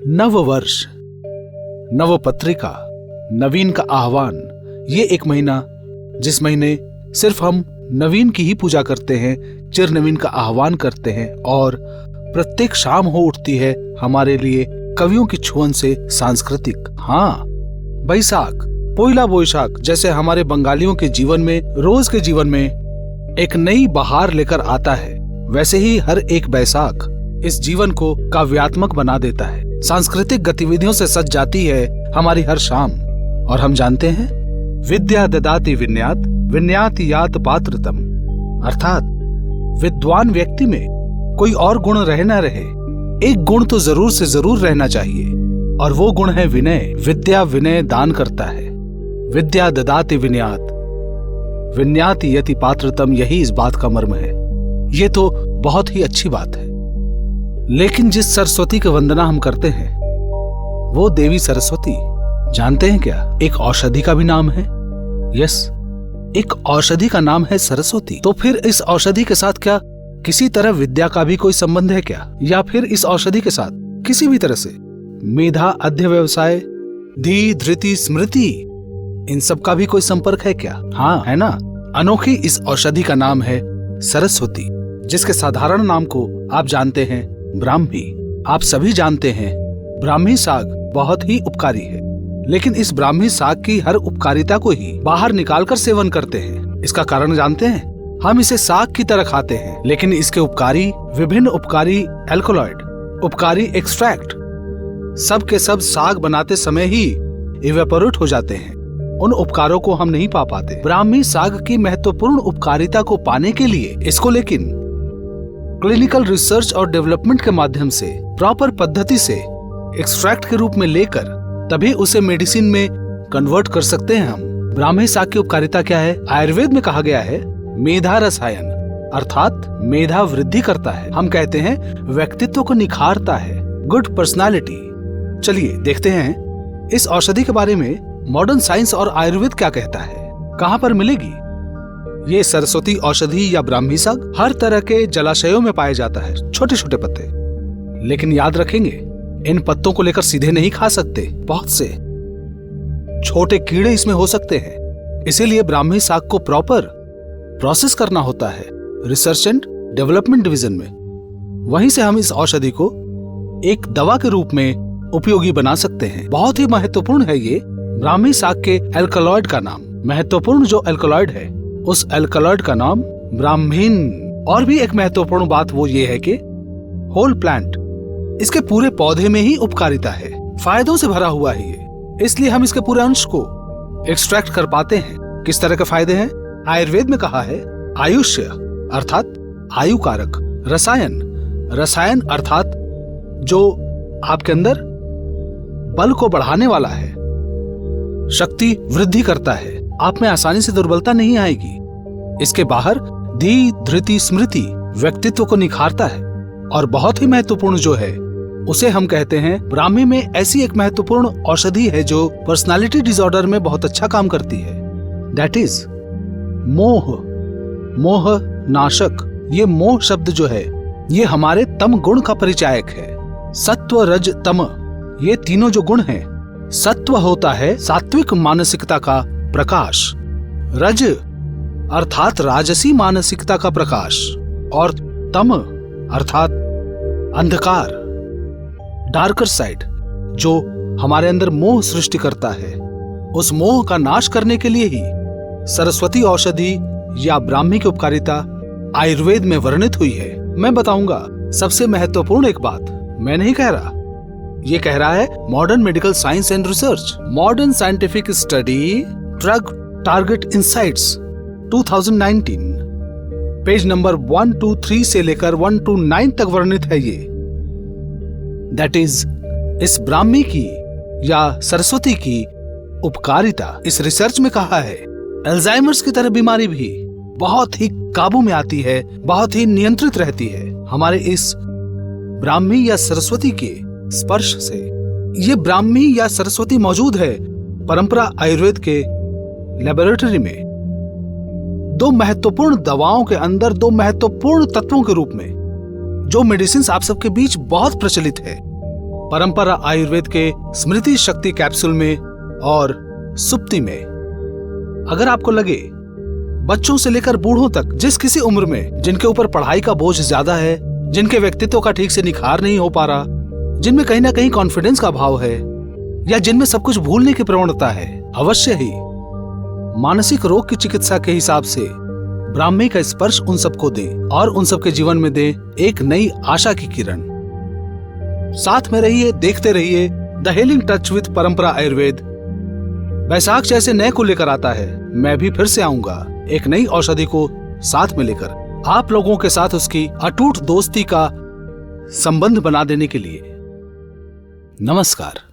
नव वर्ष, नव पत्रिका, नवीन का आह्वान, ये एक महीना जिस महीने सिर्फ हम नवीन की ही पूजा करते हैं, चिर नवीन का आह्वान करते हैं और प्रत्येक शाम हो उठती है हमारे लिए कवियों की छुअन से सांस्कृतिक। हाँ, बैसाख, पोइला बोईशाख जैसे हमारे बंगालियों के जीवन में, रोज के जीवन में एक नई बहार लेकर आता है, वैसे ही हर एक बैसाख इस जीवन को काव्यात्मक बना देता है। सांस्कृतिक गतिविधियों से सज जाती है हमारी हर शाम। और हम जानते हैं, विद्या ददाति विन्यात, विन्याति यात पात्रतम, अर्थात विद्वान व्यक्ति में कोई और गुण रहे न रहे, एक गुण तो जरूर से जरूर रहना चाहिए, और वो गुण है विनय। विद्या विनय दान करता है। विद्या ददाति विन्यात, विन्याति यति पात्रतम, यही इस बात का मर्म है। ये तो बहुत ही अच्छी बात है। लेकिन जिस सरस्वती की वंदना हम करते हैं वो देवी सरस्वती, जानते हैं क्या, एक औषधि का भी नाम है। यस, एक औषधि का नाम है सरस्वती। तो फिर इस औषधि के साथ क्या किसी तरह विद्या का भी कोई संबंध है क्या? या फिर इस औषधि के साथ किसी भी तरह से मेधा, अध्यवसाय, धी, धृति, स्मृति, इन सब का भी कोई संपर्क है क्या? हाँ, है ना। अनोखी इस औषधि का नाम है सरस्वती, जिसके साधारण नाम को आप जानते हैं ब्राह्मी। आप सभी जानते हैं ब्राह्मी साग बहुत ही उपकारी है, लेकिन इस ब्राह्मी साग की हर उपकारिता को ही बाहर निकालकर सेवन करते हैं। इसका कारण जानते हैं? हम इसे साग की तरह खाते हैं, लेकिन इसके उपकारी, विभिन्न उपकारी एल्कोलॉइड, उपकारी एक्सट्रैक्ट, सब के सब साग बनाते समय ही इवेपोरेट हो जाते हैं। उन उपकारों को हम नहीं पा पाते। ब्राह्मी साग की महत्वपूर्ण उपकारिता को पाने के लिए इसको लेकिन क्लिनिकल रिसर्च और डेवलपमेंट के माध्यम से, प्रॉपर पद्धति से एक्सट्रैक्ट के रूप में लेकर तभी उसे मेडिसिन में कन्वर्ट कर सकते हैं हम। ब्राह्मी साग की उपकारिता क्या है? आयुर्वेद में कहा गया है मेधा रसायन, अर्थात मेधा वृद्धि करता है। हम कहते हैं व्यक्तित्व को निखारता है, गुड पर्सनालिटी। चलिए देखते हैं इस औषधि के बारे में मॉडर्न साइंस और आयुर्वेद क्या कहता है। कहाँ पर मिलेगी ये सरस्वती औषधि या ब्राह्मी साग? हर तरह के जलाशयों में पाया जाता है, छोटे छोटे पत्ते। लेकिन याद रखेंगे, इन पत्तों को लेकर सीधे नहीं खा सकते, बहुत से छोटे कीड़े इसमें हो सकते हैं। इसीलिए ब्राह्मी साग को प्रॉपर प्रोसेस करना होता है रिसर्च एंड डेवलपमेंट डिवीजन में। वहीं से हम इस औषधि को एक दवा के रूप में उपयोगी बना सकते हैं। बहुत ही महत्वपूर्ण है ये ब्राह्मी साग के एल्कलॉइड का नाम। महत्वपूर्ण जो एल्कलॉइड है, उस एल्कलॉइड का नाम ब्राह्मीन। और भी एक महत्वपूर्ण बात वो ये है कि होल प्लांट, इसके पूरे पौधे में ही उपकारिता है, फायदों से भरा हुआ है ये, इसलिए हम इसके पूरे अंश को एक्सट्रैक्ट कर पाते हैं। किस तरह के फायदे हैं? आयुर्वेद में कहा है आयुष्य अर्थात आयु कारक, रसायन, रसायन अर्थात जो आपके अंदर बल को बढ़ाने वाला है, शक्ति वृद्धि करता है, आप में आसानी से दुर्बलता नहीं आएगी। इसके बाहर धी, धृति, स्मृति, व्यक्तित्व को निखारता है। और बहुत ही महत्वपूर्ण जो है उसे हम कहते हैं, ब्राह्मी में ऐसी एक महत्वपूर्ण औषधि है जो पर्सनालिटी डिसऑर्डर में बहुत अच्छा काम करती है। दैट इज मोह, मोह नाशक। ये मोह शब्द जो है ये हमारे तम गुण का परिचायक है। सत्व, रज, तम, ये तीनों जो गुण हैं, सत्व होता है सात्विक मानसिकता का प्रकाश, रज अर्थात राजसी मानसिकता का प्रकाश, और तम अर्थात अंधकार, डार्कर साइड, जो हमारे अंदर मोह सृष्टि करता है। उस मोह का नाश करने के लिए ही सरस्वती औषधि या ब्राह्मी की उपकारिता आयुर्वेद में वर्णित हुई है। मैं बताऊंगा सबसे महत्वपूर्ण एक बात, मैं नहीं कह रहा, ये कह रहा है modern medical science and research, modern scientific study drug target insights 2019, page number 123 से लेकर 129 तक वर्णित है ये। दैट इज इस ब्राह्मी की या सरस्वती की उपकारिता। इस रिसर्च में कहा है अल्जाइमर्स की तरह बीमारी भी बहुत ही काबू में आती है, बहुत ही नियंत्रित रहती है हमारे इस ब्राह्मी या सरस्वती के स्पर्श से। ये ब्राह्मी या सरस्वती मौजूद है परंपरा आयुर्वेद के लेबोरेटरी में, दो महत्वपूर्ण दवाओं के अंदर, दो महत्वपूर्ण तत्वों के रूप में, जो मेडिसिन आप सबके बीच बहुत प्रचलित है, परंपरा आयुर्वेद के स्मृति शक्ति कैप्सूल में और सुप्ति में। अगर आपको लगे बच्चों से लेकर बूढ़ों तक जिस किसी उम्र में जिनके ऊपर पढ़ाई का बोझ ज्यादा है, जिनके व्यक्तित्व का ठीक से निखार नहीं हो पा रहा, जिनमें कहीं ना कहीं कॉन्फिडेंस का भाव है या जिनमें सब कुछ भूलने की प्रवणता है, अवश्य ही मानसिक रोग की चिकित्सा के हिसाब से ब्राह्मी का स्पर्श उन सबको दे और उन सबके जीवन में दे एक नई आशा की किरण। साथ में रहिए, देखते रहिए द हीलिंग टच विद परंपरा आयुर्वेद। बैसाख जैसे नए को लेकर आता है, मैं भी फिर से आऊंगा एक नई औषधि को साथ में लेकर, आप लोगों के साथ उसकी अटूट दोस्ती का संबंध बना देने के लिए। नमस्कार।